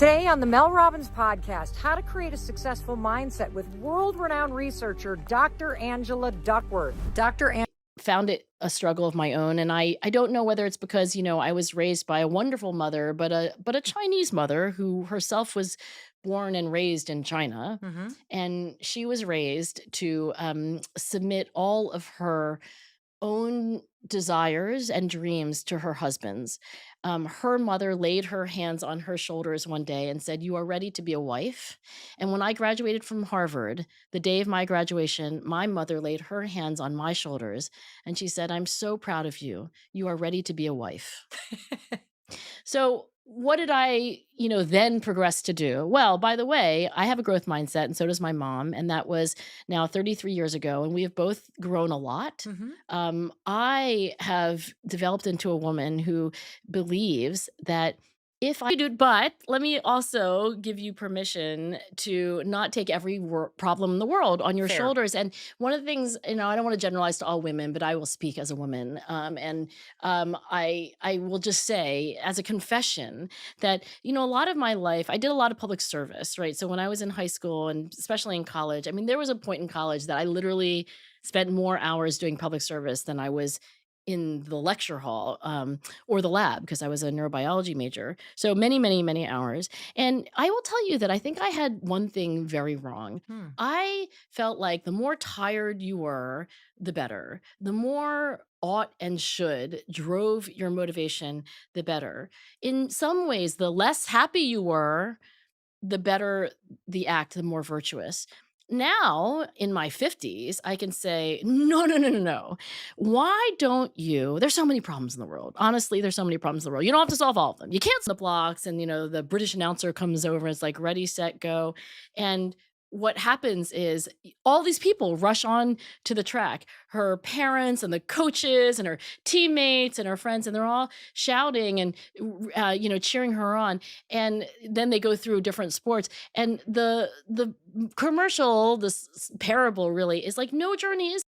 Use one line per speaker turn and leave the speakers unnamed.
Today on the Mel Robbins podcast, how to create a successful mindset with world-renowned researcher Dr. Angela Duckworth.
Found it a struggle of my own, and I don't know whether it's because I was raised by a wonderful mother, but a Chinese mother who herself was born and raised in China,
Mm-hmm.
and she was raised to submit all of her own desires and dreams to her husband's. Her mother laid her hands on her shoulders one day and said, "You are ready to be a wife." And when I graduated from Harvard, the day of my graduation, my mother laid her hands on my shoulders and she said, "I'm so proud of you. You are ready to be a wife." So, what did I then progress to do? Well, by the way, I have a growth mindset and so does my mom. And that was now 33 years ago. And we have both grown a lot.
Mm-hmm.
I have developed into a woman who believes that if I do, but let me also give you permission to not take every problem in the world on your
Fair.
shoulders. And one of the things, I don't want to generalize to all women, but I will speak as a woman. I will just say as a confession that a lot of my life I did a lot of public service, right? So when I was in high school and especially in college, I mean, there was a point in college that I literally spent more hours doing public service than I was in the lecture hall or the lab because I was a neurobiology major. So many, many, many hours. And I will tell you that I think I had one thing very wrong.
Hmm.
I felt like the more tired you were, the better. The more ought and should drove your motivation, the better. In some ways, the less happy you were, the better the act, the more virtuous. Now, in my 50s, I can say, no, no, no, no, no. Why don't you? There's so many problems in the world. Honestly, there's so many problems in the world. You don't have to solve all of them. You can't the blocks, and the British announcer comes over and it's like ready, set, go. And what happens is all these people rush on to the track, her parents and the coaches and her teammates and her friends, and they're all shouting and cheering her on. And then they go through different sports, and the commercial, this parable really is like, no journey is